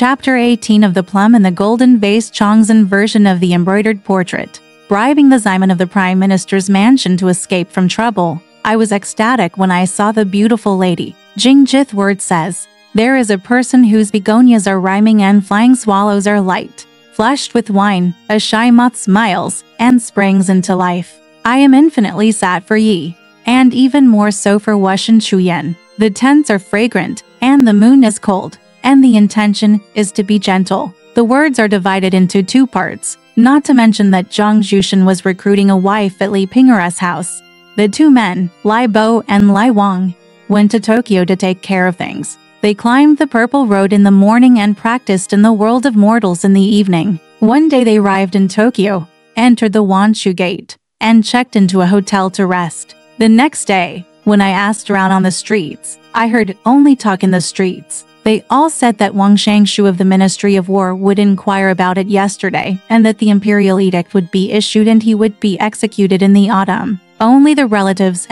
Chapter 18 of the Plum and the Golden Vase. Chongzhen version of the embroidered portrait. Bribing the Ximon of the Prime Minister's mansion to escape from trouble. I was ecstatic when I saw the beautiful lady. Jing Jith word says, there is a person whose begonias are rhyming and flying swallows are light. Flushed with wine, a shy moth smiles, and springs into life. I am infinitely sad for ye. And even more so for Wushan Chuyen. The tents are fragrant, and the moon is cold, and the intention is to be gentle. The words are divided into two parts, not to mention that Zhang Zhushan was recruiting a wife at Li Pingera's house. The two men, Lai Bo and Lai Wang, went to Tokyo to take care of things. They climbed the Purple Road in the morning and practiced in the world of mortals in the evening. One day they arrived in Tokyo, entered the Wanshu Gate, and checked into a hotel to rest. The next day, when I asked around on the streets, I heard only talk in the streets. They all said that Wang Shangshu of the Ministry of War would inquire about it yesterday, and that the imperial edict would be issued and he would be executed in the autumn. Only the relatives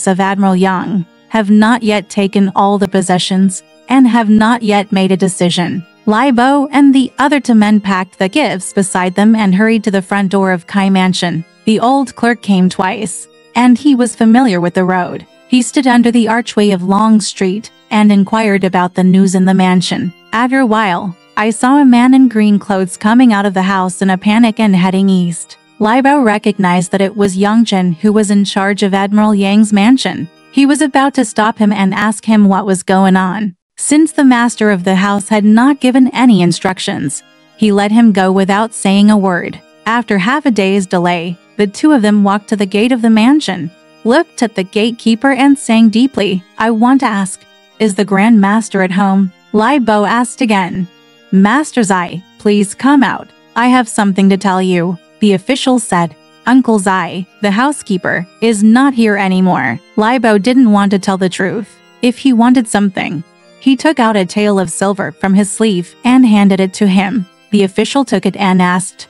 of Admiral Yang have not yet taken all the possessions, and have not yet made a decision. Lai Bo and the other two men packed the gifts beside them and hurried to the front door of Kai Mansion. The old clerk came twice, and he was familiar with the road. He stood under the archway of Long Street and inquired about the news in the mansion. After a while, I saw a man in green clothes coming out of the house in a panic and heading east. Lai Bo recognized that it was Yang Zhen who was in charge of Admiral Yang's mansion. He was about to stop him and ask him what was going on. Since the master of the house had not given any instructions, he let him go without saying a word. After half a day's delay, the two of them walked to the gate of the mansion, looked at the gatekeeper and sang deeply, I want to ask, is the Grand Master at home? Lai Bo asked again. Master Zai, please come out. I have something to tell you. The official said, Uncle Zai, the housekeeper, is not here anymore. Lai Bo didn't want to tell the truth. If he wanted something, he took out a tael of silver from his sleeve and handed it to him. The official took it and asked,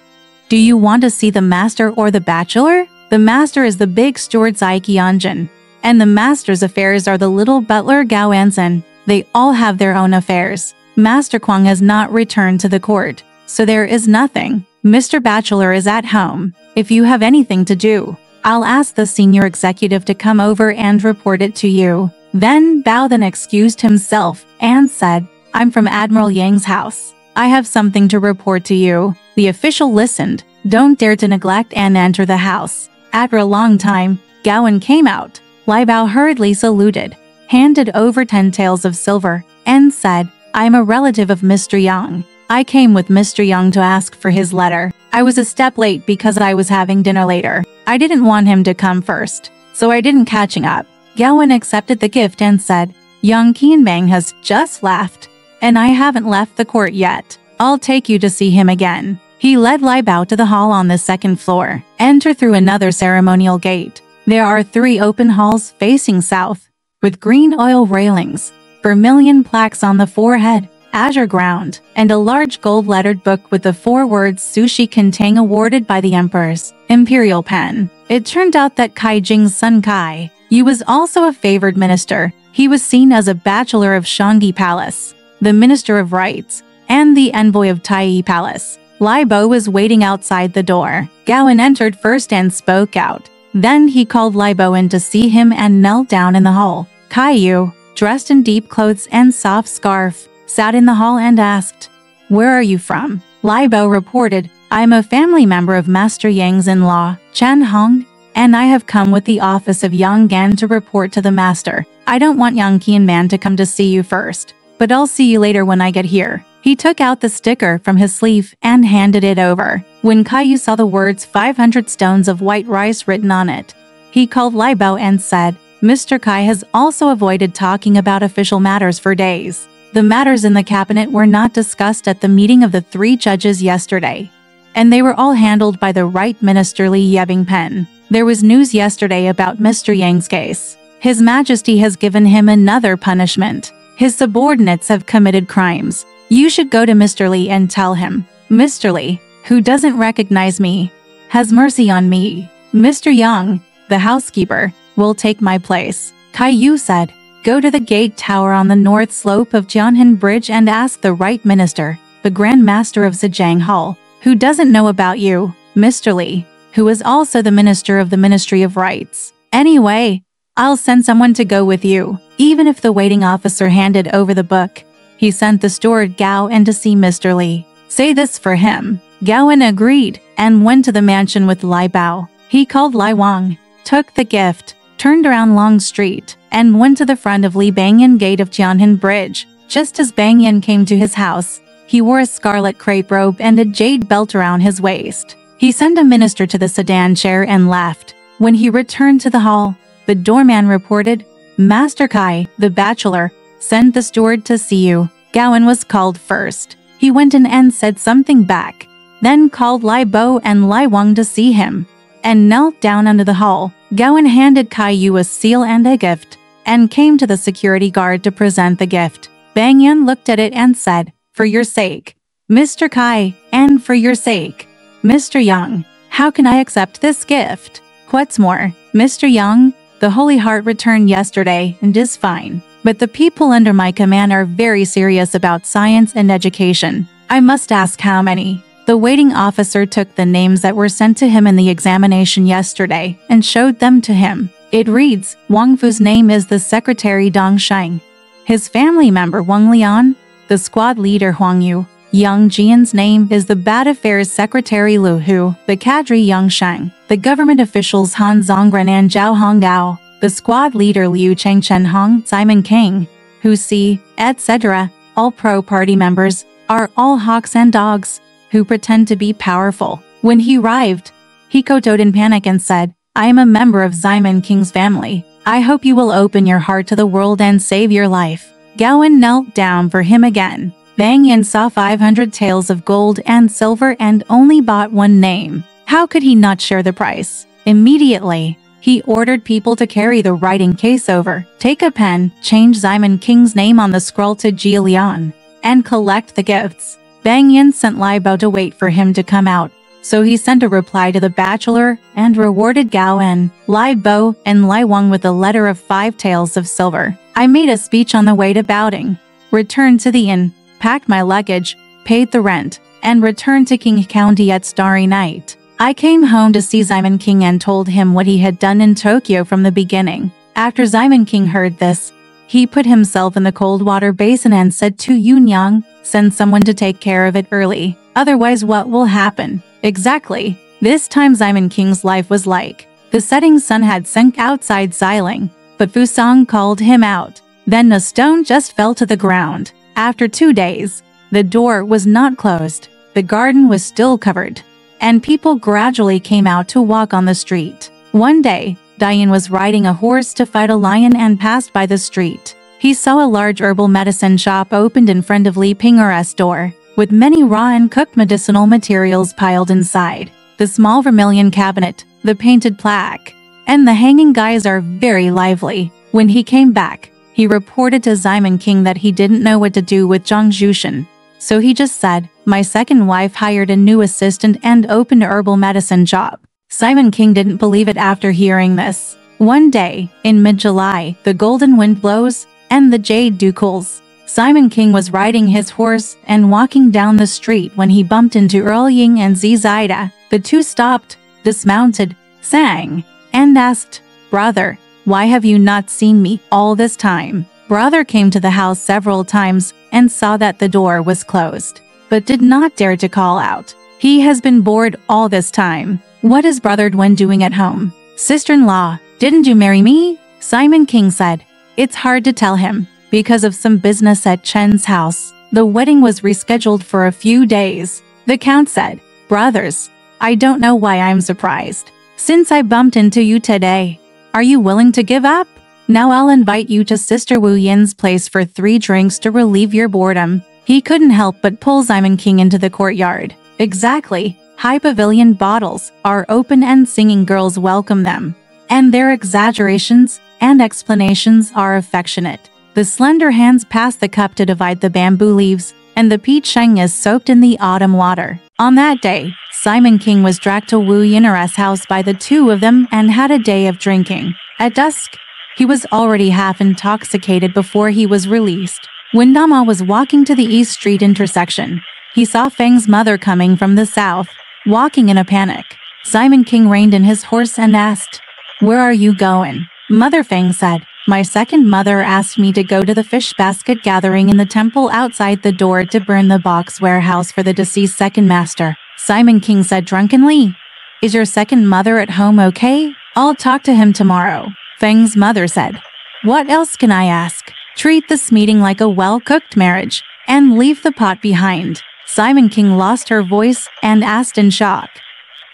do you want to see the master or the bachelor? The master is the big steward Zai Qianjin, and the master's affairs are the little butler Gao Anzhen. They all have their own affairs. Master Kuang has not returned to the court, so there is nothing. Mr. Bachelor is at home. If you have anything to do, I'll ask the senior executive to come over and report it to you. Then Bao then excused himself and said, I'm from Admiral Yang's house. I have something to report to you. The official listened. Don't dare to neglect and enter the house. After a long time, Gowan came out. Lai Bao hurriedly saluted, handed over 10 taels of silver, and said, I'm a relative of Mr. Yang. I came with Mr. Yang to ask for his letter. I was a step late because I was having dinner later. I didn't want him to come first, so I didn't catching up. Gowan accepted the gift and said, Young Qianbang has just left, and I haven't left the court yet. I'll take you to see him again. He led Lai Bao to the hall on the second floor. Enter through another ceremonial gate. There are 3 open halls facing south, with green oil railings, vermilion plaques on the forehead, azure ground, and a large gold-lettered book with the 4 words Sushi Kentang awarded by the Emperor's imperial pen. It turned out that Kai Jing's son Kai Yu was also a favored minister. He was seen as a bachelor of Shangyi Palace, the Minister of Rights, and the envoy of Taiyi Palace. Lai Bo was waiting outside the door. Gowan entered first and spoke out. Then he called Lai Bo in to see him and knelt down in the hall. Kai Yu, dressed in deep clothes and soft scarf, sat in the hall and asked, Where are you from? Lai Bo reported, I am a family member of Master Yang's in-law, Chen Hong, and I have come with the office of Yang Gan to report to the master. I don't want Yang Qianman to come to see you first, but I'll see you later when I get here. He took out the sticker from his sleeve and handed it over. When Kai Yu saw the words 500 stones of white rice written on it, he called Lai Bo and said, Mr. Kai has also avoided talking about official matters for days. The matters in the cabinet were not discussed at the meeting of the 3 judges yesterday, and they were all handled by the Right Minister Li Yebingpen. There was news yesterday about Mr. Yang's case. His Majesty has given him another punishment. His subordinates have committed crimes. You should go to Mr. Li and tell him, Mr. Li, who doesn't recognize me, has mercy on me. Mr. Yang, the housekeeper, will take my place. Kai Yu said, Go to the gate tower on the north slope of Jianhan Bridge and ask the right minister, the Grand Master of Zhejiang Hall, who doesn't know about you, Mr. Li, who is also the minister of the Ministry of Rights. Anyway, I'll send someone to go with you." Even if the waiting officer handed over the book, he sent the steward Gao in to see Mr. Li. "Say this for him." Gaoan agreed and went to the mansion with Lai Bao. He called Lai Wang, took the gift, turned around Long Street, and went to the front of Li Bangyan Gate of Jianhan Bridge. Just as Bangyan came to his house, he wore a scarlet crepe robe and a jade belt around his waist. He sent a minister to the sedan chair and left. When he returned to the hall, the doorman reported, "Master Kai, the bachelor, sent the steward to see you." Gaoan was called first. He went in and said something back, then called Lai Bo and Lai Wang to see him, and knelt down under the hall. Gaoan handed Kai Yu a seal and a gift, and came to the security guard to present the gift. Bang Yan looked at it and said, "For your sake, Mr. Kai, and for your sake, Mr. Yang, how can I accept this gift? What's more, Mr. Yang, the Holy Heart returned yesterday and is fine. But the people under my command are very serious about science and education. I must ask how many." The waiting officer took the names that were sent to him in the examination yesterday and showed them to him. It reads, Wang Fu's name is the secretary Dong Sheng, his family member Wang Lian, the squad leader Huang Yu. Yang Jian's name is the Bad Affairs Secretary Lu Hu, the cadre Yang Sheng, the government officials Han Zongren and Zhao Honggao, the squad leader Liu Chengchen Hong, Simon King, Hu Si, etc. All pro-party members are all hawks and dogs who pretend to be powerful. When he arrived, he kowtowed in panic and said, "I am a member of Simon King's family. I hope you will open your heart to the world and save your life." Gaoan knelt down for him again. Bang Yan saw 500 taels of gold and silver and only bought one name. How could he not share the price? Immediately, he ordered people to carry the writing case over, take a pen, change Simon King's name on the scroll to Jia Lian, and collect the gifts. Bang Yan sent Lai Bao to wait for him to come out, so he sent a reply to the bachelor and rewarded Gao En, Lai Bo, and Lai Wang with a letter of 5 taels of silver. "I made a speech on the way to Baoding, returned to the inn, packed my luggage, paid the rent, and returned to King County at starry night. I came home to see Simon King and told him what he had done in Tokyo from the beginning. After Simon King heard this, he put himself in the cold water basin and said to Yunyang, 'Send someone to take care of it early, otherwise what will happen?' Exactly. This time Simon King's life was like, the setting sun had sunk outside Xiling, but Fusang called him out. Then a stone just fell to the ground. After 2 days, the door was not closed, the garden was still covered, and people gradually came out to walk on the street. One day, Diane was riding a horse to fight a lion and passed by the street. He saw a large herbal medicine shop opened in front of Li Ping'er's door, with many raw and cooked medicinal materials piled inside. The small vermilion cabinet, the painted plaque, and the hanging guys are very lively. When he came back, he reported to Simon King that he didn't know what to do with Zhang Zhushan. So he just said, "My second wife hired a new assistant and opened a herbal medicine shop." Simon King didn't believe it after hearing this. One day, in mid-July, the golden wind blows, and the jade dew cools. Simon King was riding his horse and walking down the street when he bumped into Earl Ying and Zida. The two stopped, dismounted, sang, and asked, "Brother, why have you not seen me all this time?" Brother came to the house several times and saw that the door was closed, but did not dare to call out. He has been bored all this time. What is Brother Dwen doing at home? "Sister-in-law, didn't you marry me?" Simon King said. It's hard to tell him. Because of some business at Chen's house, the wedding was rescheduled for a few days. The count said, "Brothers, I don't know why I'm surprised. Since I bumped into you today, are you willing to give up? Now I'll invite you to Sister Wu Yin's place for 3 drinks to relieve your boredom." He couldn't help but pull Simon King into the courtyard. Exactly. High pavilion bottles are open and singing girls welcome them. And their exaggerations and explanations are affectionate. The slender hands pass the cup to divide the bamboo leaves, and the peach sheng is soaked in the autumn water. On that day, Simon King was dragged to Wu Yin'er's house by the two of them and had a day of drinking. At dusk, He was already half intoxicated before he was released. When Dama was walking to the East Street intersection, he saw Feng's mother coming from the south, walking in a panic. Simon King reined in his horse and asked, "Where are you going?" Mother Feng said, "My second mother asked me to go to the fish basket gathering in the temple outside the door to burn the box warehouse for the deceased second master." Simon King said drunkenly, "Is your second mother at home okay? I'll talk to him tomorrow." Feng's mother said, "What else can I ask? Treat this meeting like a well-cooked marriage, and leave the pot behind." Simon King lost her voice and asked in shock,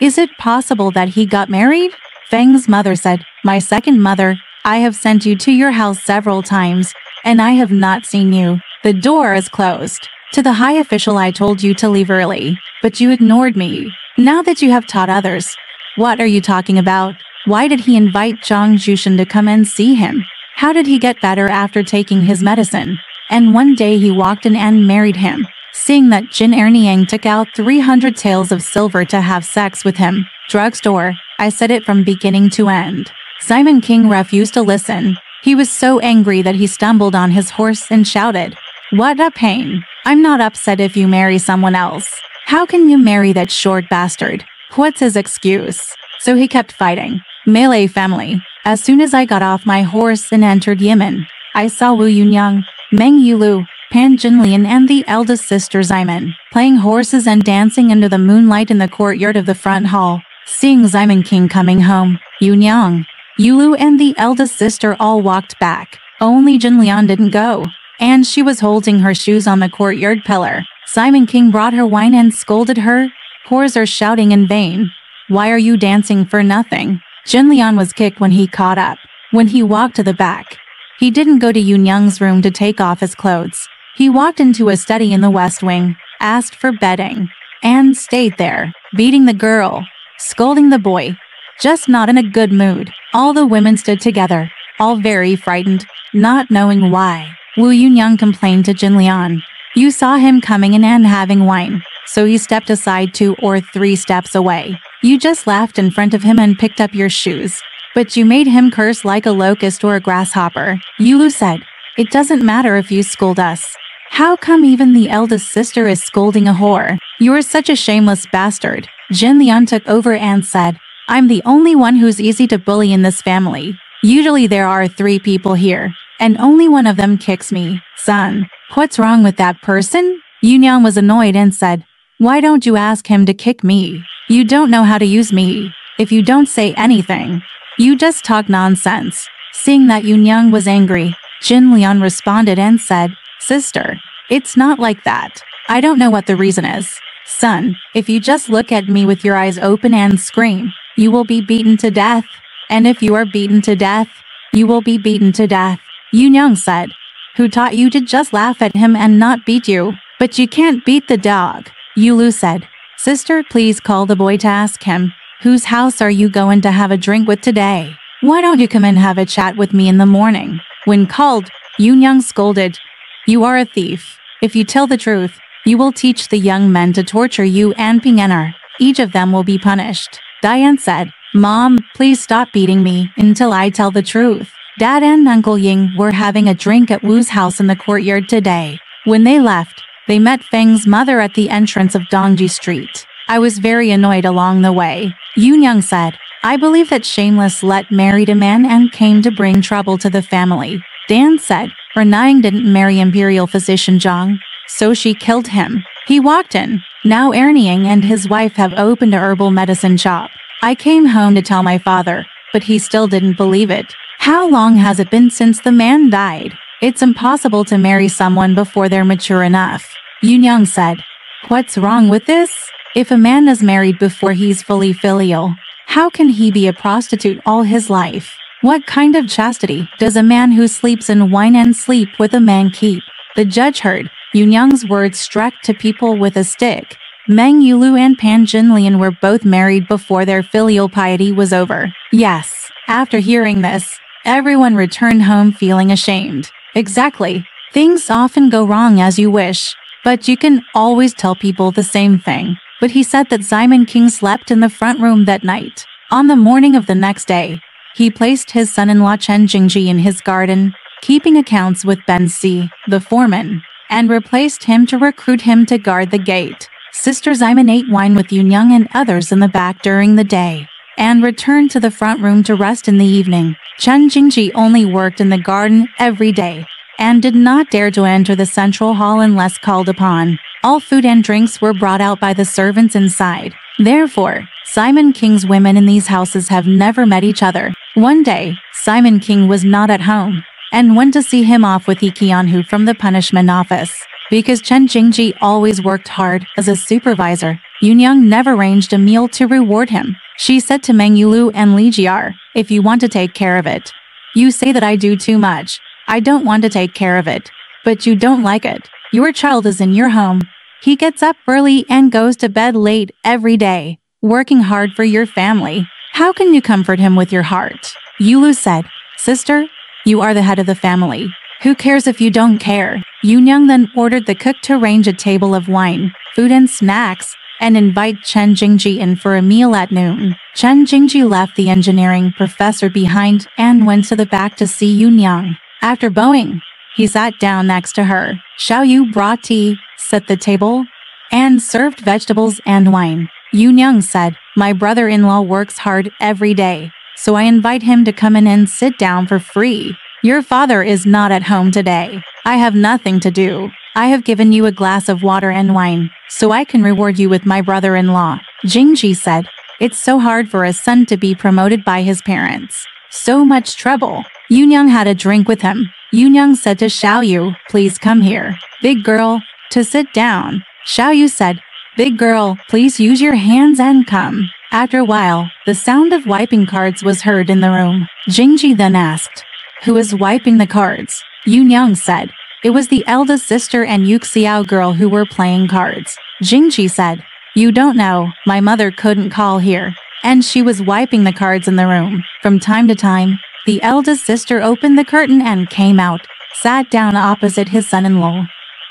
"Is it possible that he got married?" Feng's mother said, "My second mother, I have sent you to your house several times, and I have not seen you. The door is closed. To the high official I told you to leave early, but you ignored me. Now that you have taught others, what are you talking about? Why did he invite Zhang Jushan to come and see him? How did he get better after taking his medicine? And one day he walked in and married him. Seeing that Jin Erniang took out 300 taels of silver to have sex with him. Drugstore, I said it from beginning to end." Simon King refused to listen. He was so angry that he stumbled on his horse and shouted, "What a pain! I'm not upset if you marry someone else. How can you marry that short bastard? What's his excuse?" So he kept fighting. Melee family. As soon as I got off my horse and entered Yemen, I saw Wu Yunyang, Meng Yulu, Pan Jinlian and the eldest sister Ximen, playing horses and dancing under the moonlight in the courtyard of the front hall. Seeing Simon King coming home, Yunyang, Yulu and the eldest sister all walked back. Only Jinlian didn't go, and she was holding her shoes on the courtyard pillar. Simon King brought her wine and scolded her. "Whores are shouting in vain. Why are you dancing for nothing?" Jinlian was kicked when he caught up. When he walked to the back, he didn't go to Yunyang's room to take off his clothes. He walked into a study in the west wing, asked for bedding, and stayed there, beating the girl, scolding the boy, just not in a good mood. All the women stood together, all very frightened, not knowing why. Wu Yunyang complained to Jinlian. "You saw him coming in and having wine, so he stepped aside 2 or 3 steps away. You just laughed in front of him and picked up your shoes. But you made him curse like a locust or a grasshopper." Yulu said, "It doesn't matter if you scold us. How come even the eldest sister is scolding a whore? You're such a shameless bastard." Jinlian took over and said, "I'm the only one who's easy to bully in this family. Usually there are 3 people here, and only one of them kicks me. Son, what's wrong with that person?" Yunyang was annoyed and said, "Why don't you ask him to kick me? You don't know how to use me. If you don't say anything, you just talk nonsense." Seeing that Yunyang was angry, Jinlian responded and said, "Sister, it's not like that. I don't know what the reason is. Son, if you just look at me with your eyes open and scream, you will be beaten to death. And if you are beaten to death, you will be beaten to death." Yunyang said, "Who taught you to just laugh at him and not beat you? But you can't beat the dog." Yulu said, "Sister, please call the boy to ask him, whose house are you going to have a drink with today? Why don't you come and have a chat with me in the morning?" When called, Yunyang scolded, "You are a thief. If you tell the truth, you will teach the young men to torture you and Pingener. Each of them will be punished." Diane said, "Mom, please stop beating me until I tell the truth. Dad and Uncle Ying were having a drink at Wu's house in the courtyard today. When they left, they met Feng's mother at the entrance of Dongji Street. I was very annoyed along the way." Yunyang said, "I believe that Shameless Let married a man and came to bring trouble to the family." Dan said, "Renang didn't marry Imperial Physician Zhang, so she killed him." He walked in. Now Erniang and his wife have opened a herbal medicine shop. I came home to tell my father, but he still didn't believe it. How long has it been since the man died? It's impossible to marry someone before they're mature enough. Yunyang said, "What's wrong with this? If a man is married before he's fully filial, how can he be a prostitute all his life? What kind of chastity does a man who sleeps in wine and sleep with a man keep?" The judge heard. Yunyang's words struck to people with a stick. Meng Yulu and Pan Jinlian were both married before their filial piety was over. Yes, after hearing this, everyone returned home feeling ashamed. Exactly. Things often go wrong as you wish, but you can always tell people the same thing. But he said that Simon King slept in the front room that night. On the morning of the next day, He placed his son-in-law Chen Jingji in his garden, keeping accounts with Ben Si, the foreman, and replaced him to recruit him to guard the gate. Sister Ximen ate wine with Yunyang and others in the back during the day, and returned to the front room to rest in the evening. Chen Jingji only worked in the garden every day, and did not dare to enter the central hall unless called upon. All food and drinks were brought out by the servants inside. Therefore, Simon King's women in these houses have never met each other. One day, Simon King was not at home, and went to see him off with Yi Qianhu from the punishment office. Because Chen Jingji always worked hard as a supervisor, Yunyang never arranged a meal to reward him. She said to Meng Yulu and Li Jiar, "If you want to take care of it. You say that I do too much. I don't want to take care of it. But you don't like it. Your child is in your home. He gets up early and goes to bed late every day, working hard for your family. How can you comfort him with your heart?" Yulu said, "Sister, you are the head of the family. Who cares if you don't care?" Yunyang then ordered the cook to arrange a table of wine, food and snacks, and invite Chen Jingji in for a meal at noon. Chen Jingji left the engineering professor behind and went to the back to see Yunyang. After bowing, he sat down next to her. Xiao Yu brought tea, set the table, and served vegetables and wine. Yunyang said, "My brother-in-law works hard every day, so I invite him to come in and sit down for free. Your father is not at home today. I have nothing to do. I have given you a glass of water and wine, so I can reward you with my brother-in-law." Jingji said, "It's so hard for a son to be promoted by his parents. So much trouble." Yunyang had a drink with him. Yunyang said to Xiao Yu, "Please come here. Big girl, to sit down." Xiao Yu said, "Big girl, please use your hands and come." After a while, the sound of wiping cards was heard in the room. Jingji then asked, "Who is wiping the cards?" Yunyang said, "It was the eldest sister and Yuxiao girl who were playing cards." Jingji said, "You don't know, my mother couldn't call here, and she was wiping the cards in the room." From time to time, the eldest sister opened the curtain and came out, sat down opposite his son-in-law,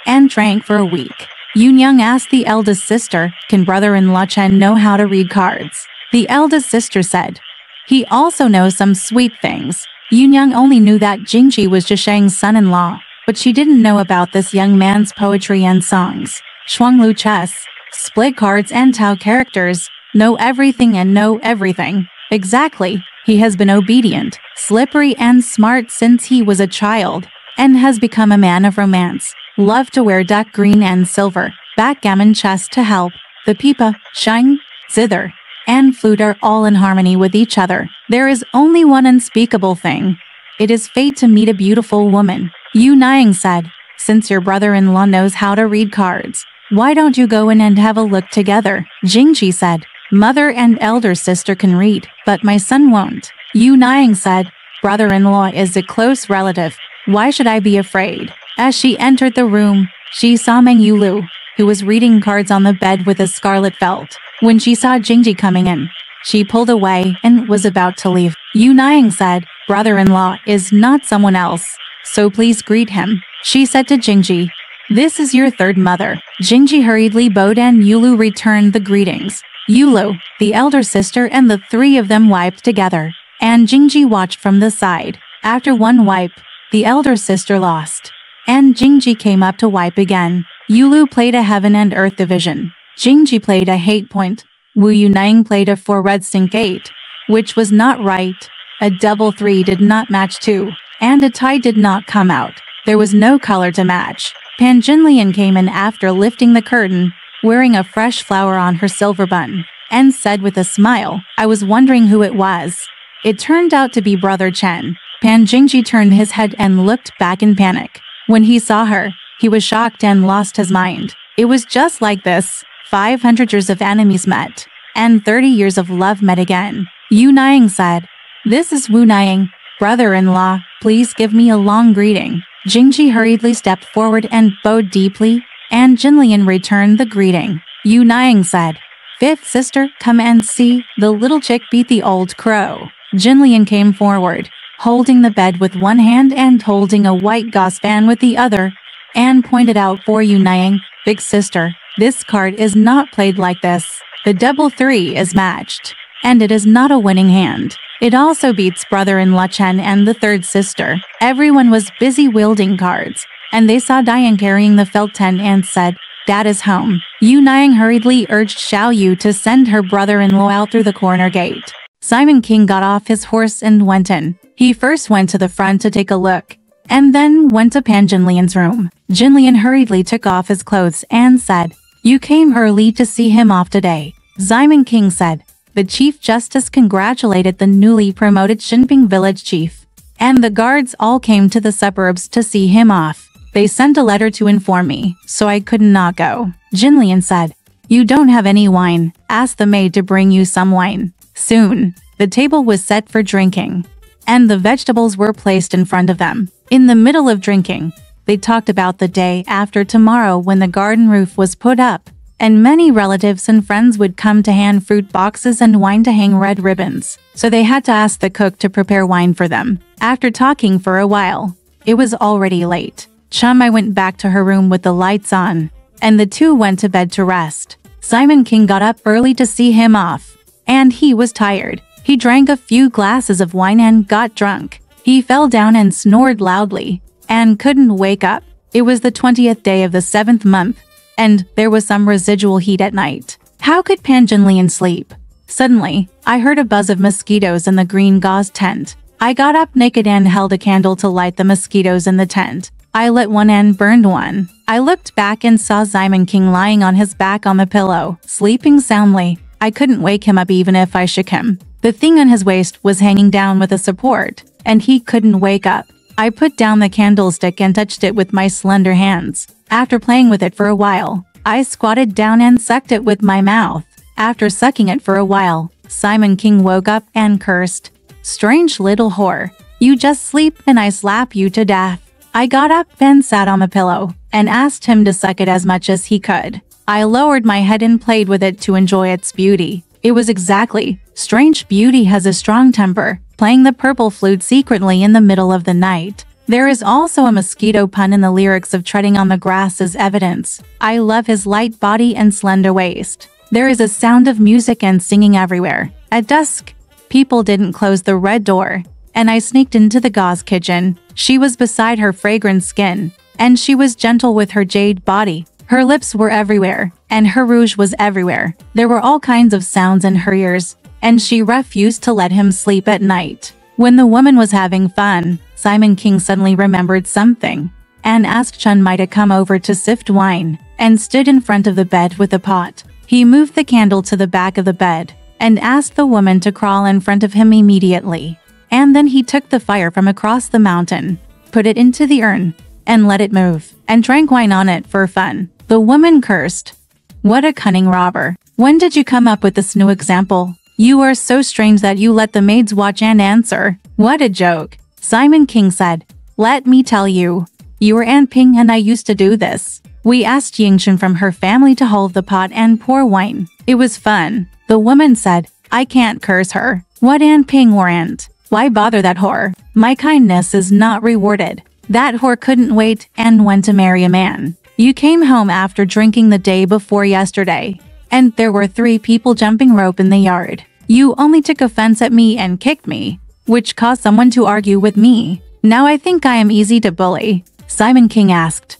and drank for a week. Yunyang asked the eldest sister, "Can brother-in-law Chen know how to read cards?" The eldest sister said, "He also knows some sweet things." Yunyang only knew that Jingji was Zhisheng's son-in-law, but she didn't know about this young man's poetry and songs. Shuanglu chess, split cards and Tao characters, know everything and know everything. Exactly, he has been obedient, slippery and smart since he was a child, and has become a man of romance. Loved to wear duck green and silver, backgammon chess to help. The pipa, sheng, zither, and flute are all in harmony with each other. There is only one unspeakable thing. It is fate to meet a beautiful woman. Yu Niang said, "Since your brother-in-law knows how to read cards, why don't you go in and have a look together?" Jingji said, "Mother and elder sister can read, but my son won't." Yu Niang said, "Brother-in-law is a close relative. Why should I be afraid?" As she entered the room, she saw Meng Yulu, who was reading cards on the bed with a scarlet felt. When she saw Jingji coming in, she pulled away and was about to leave. Yu Niang said, "Brother-in-law is not someone else, so please greet him." She said to Jingji, "This is your third mother." Jingji hurriedly bowed and Yulu returned the greetings. Yulu, the elder sister and the three of them wiped together, and Jingji watched from the side. After one wipe, the elder sister lost, and Jingji came up to wipe again. Yulu played a heaven and earth division. Jingji played a hate point. Wu Yunang played a 4 red sink 8, which was not right. A double 3 did not match 2, and a tie did not come out. There was no color to match. Pan Jinlian came in after lifting the curtain, wearing a fresh flower on her silver bun, and said with a smile, "I was wondering who it was." It turned out to be Brother Chen. Pan Jingji turned his head and looked back in panic. When he saw her, he was shocked and lost his mind. It was just like this. 500 years of enemies met, and 30 years of love met again. Yu Niang said, "This is Wu Niang, brother-in-law, please give me a long greeting." Jingji hurriedly stepped forward and bowed deeply, and Jinlian returned the greeting. Yu Niang said, "Fifth sister, come and see, the little chick beat the old crow." Jinlian came forward, holding the bed with one hand and holding a white gauze fan with the other, and pointed out for Yu Niang, "Big sister, this card is not played like this. The double 3 is matched, and it is not a winning hand. It also beats brother-in-law Chen and the third sister. Everyone was busy wielding cards, and they saw Diane carrying the felt tent and said, "Dad is home." Yu Niang hurriedly urged Xiao Yu to send her brother-in-law out through the corner gate. Simon King got off his horse and went in. He first went to the front to take a look, and then went to Pan Jinlian's room. Jinlian hurriedly took off his clothes and said, "You came early to see him off today." Simon King said. The Chief Justice congratulated the newly promoted Xinping village chief, and the guards all came to the suburbs to see him off. They sent a letter to inform me, so I could not go. Jinlian said, "You don't have any wine. Ask the maid to bring you some wine." Soon, the table was set for drinking, and the vegetables were placed in front of them. In the middle of drinking, they talked about the day after tomorrow when the garden roof was put up, and many relatives and friends would come to hand fruit boxes and wine to hang red ribbons, so they had to ask the cook to prepare wine for them. After talking for a while, it was already late. Chumai went back to her room with the lights on, and the two went to bed to rest. Simon King got up early to see him off, and he was tired. He drank a few glasses of wine and got drunk. He fell down and snored loudly, and couldn't wake up. It was the 20th day of the 7th month, and there was some residual heat at night. How could Pan Jinlian sleep? Suddenly, I heard a buzz of mosquitoes in the green gauze tent. I got up naked and held a candle to light the mosquitoes in the tent. I lit one and burned one. I looked back and saw Simon King lying on his back on the pillow, sleeping soundly. I couldn't wake him up even if I shook him. The thing on his waist was hanging down with a support, and he couldn't wake up. I put down the candlestick and touched it with my slender hands. After playing with it for a while, I squatted down and sucked it with my mouth. After sucking it for a while, Simon King woke up and cursed, "Strange little whore. You just sleep and I slap you to death." I got up and sat on the pillow, and asked him to suck it as much as he could. I lowered my head and played with it to enjoy its beauty. It was exactly. Strange beauty has a strong temper, playing the purple flute secretly in the middle of the night. There is also a mosquito pun in the lyrics of Treading on the Grass as evidence. I love his light body and slender waist. There is a sound of music and singing everywhere. At dusk, people didn't close the red door, and I sneaked into the gauze kitchen. She was beside her fragrant skin, and she was gentle with her jade body. Her lips were everywhere, and her rouge was everywhere. There were all kinds of sounds in her ears, and she refused to let him sleep at night. When the woman was having fun, Simon King suddenly remembered something, and asked Chun Mai to come over to sift wine, and stood in front of the bed with a pot. He moved the candle to the back of the bed, and asked the woman to crawl in front of him immediately. And then he took the fire from across the mountain, put it into the urn, and let it move, and drank wine on it for fun. The woman cursed, "What a cunning robber. When did you come up with this new example? You are so strange that you let the maids watch and answer. What a joke." Simon King said, "Let me tell you. Your Aunt Ping and I used to do this. We asked Yingxin from her family to hold the pot and pour wine. It was fun." The woman said, "I can't curse her. What Aunt Ping or Aunt? Why bother that whore? My kindness is not rewarded. That whore couldn't wait and went to marry a man. You came home after drinking the day before yesterday, and there were 3 people jumping rope in the yard. You only took offense at me and kicked me, which caused someone to argue with me. Now I think I am easy to bully." Simon King asked,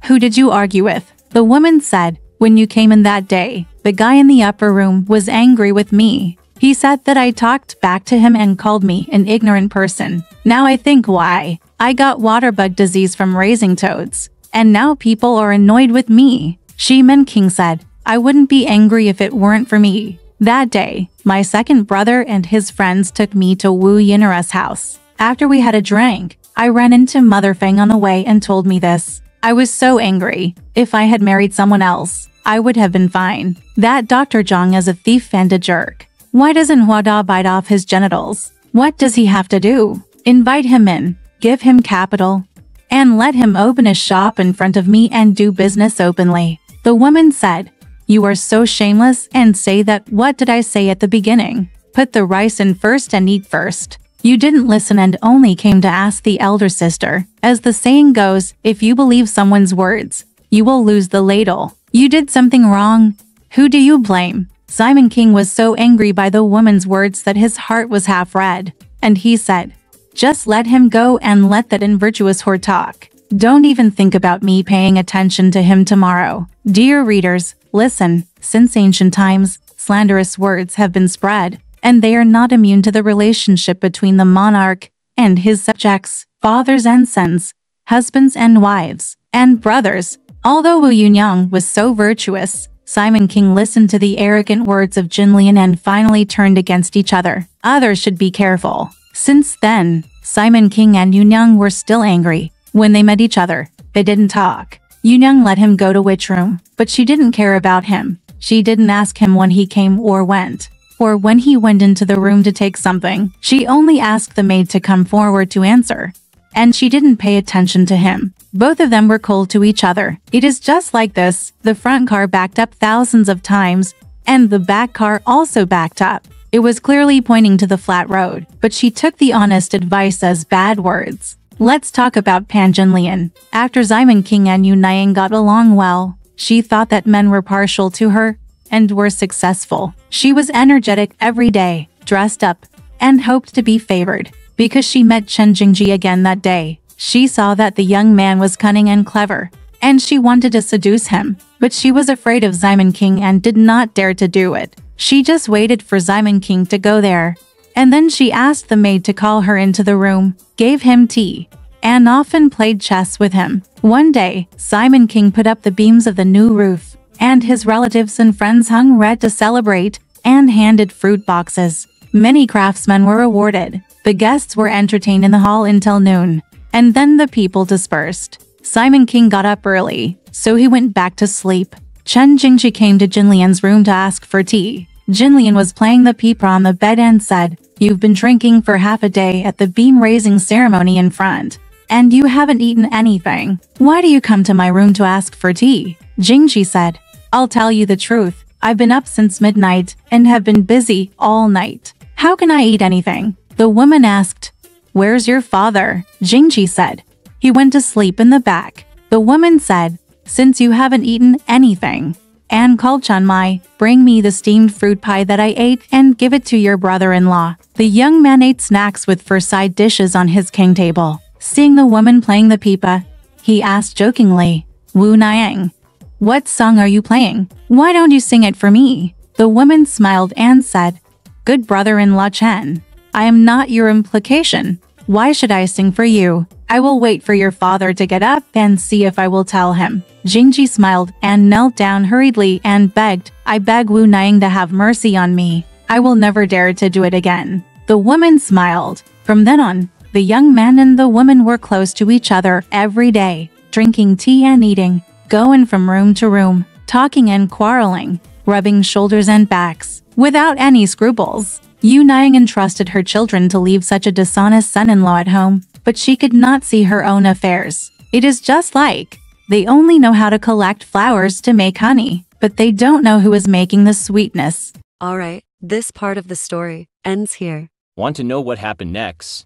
"Who did you argue with?" The woman said, "When you came in that day, the guy in the upper room was angry with me. He said that I talked back to him and called me an ignorant person. Now I think why. I got waterbug disease from raising toads, and now people are annoyed with me." Shimen King said, "I wouldn't be angry if it weren't for me. That day, my second brother and his friends took me to Wu Yinara's house. After we had a drink, I ran into Mother Feng on the way and told me this. I was so angry. If I had married someone else, I would have been fine. That Dr. Zhang is a thief and a jerk. Why doesn't Huada bite off his genitals? What does he have to do? Invite him in, give him capital, and let him open a shop in front of me and do business openly." The woman said, "You are so shameless and say that. What did I say at the beginning? Put the rice in first and eat first. You didn't listen and only came to ask the elder sister. As the saying goes, if you believe someone's words, you will lose the ladle. You did something wrong. Who do you blame?" Simon King was so angry by the woman's words that his heart was half red, and he said, "Just let him go and let that unvirtuous whore talk. Don't even think about me paying attention to him tomorrow." Dear readers, listen, since ancient times, slanderous words have been spread, and they are not immune to the relationship between the monarch and his subjects, fathers and sons, husbands and wives, and brothers. Although Wu Yunyang was so virtuous, Simon King listened to the arrogant words of Jin Lian and finally turned against each other. Others should be careful. Since then, Simon King and Yunyang were still angry. When they met each other, they didn't talk. Yunyang let him go to which room, but she didn't care about him. She didn't ask him when he came or went, or when he went into the room to take something. She only asked the maid to come forward to answer, and she didn't pay attention to him. Both of them were cold to each other. It is just like this. The front car backed up thousands of times, and the back car also backed up. It was clearly pointing to the flat road, but she took the honest advice as bad words. Let's talk about Pan Jinlian. After Simon King and Yu Niang got along well, she thought that men were partial to her and were successful. She was energetic every day, dressed up, and hoped to be favored. Because she met Chen Jingji again that day, she saw that the young man was cunning and clever, and she wanted to seduce him. But she was afraid of Simon King and did not dare to do it. She just waited for Simon King to go there, and then she asked the maid to call her into the room, gave him tea, and often played chess with him. One day, Simon King put up the beams of the new roof, and his relatives and friends hung red to celebrate and handed fruit boxes. Many craftsmen were awarded. The guests were entertained in the hall until noon, and then the people dispersed. Simon King got up early, so he went back to sleep. Chen Jingji came to Jin Lian's room to ask for tea. Jin Lian was playing the pipa on the bed and said, "You've been drinking for half a day at the beam-raising ceremony in front, and you haven't eaten anything. Why do you come to my room to ask for tea?" Jingji said, "I'll tell you the truth. I've been up since midnight and have been busy all night. How can I eat anything?" The woman asked, "Where's your father?" Jingji said, "He went to sleep in the back." The woman said, "Since you haven't eaten anything, and called Chan Mai, bring me the steamed fruit pie that I ate and give it to your brother-in-law." The young man ate snacks with 4 side dishes on his king table. Seeing the woman playing the pipa, he asked jokingly, "Wu Niang, what song are you playing? Why don't you sing it for me?" The woman smiled and said, "Good brother-in-law Chen, I am not your implication. Why should I sing for you? I will wait for your father to get up and see if I will tell him." Jingji smiled and knelt down hurriedly and begged, "I beg Wu Niang to have mercy on me. I will never dare to do it again." The woman smiled. From then on, the young man and the woman were close to each other every day, drinking tea and eating, going from room to room, talking and quarreling, rubbing shoulders and backs, without any scruples. Yu Niang entrusted her children to leave such a dishonest son-in-law at home, but she could not see her own affairs. It is just like, they only know how to collect flowers to make honey, but they don't know who is making the sweetness. Alright, this part of the story ends here. Want to know what happened next?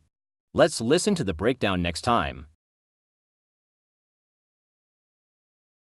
Let's listen to the breakdown next time.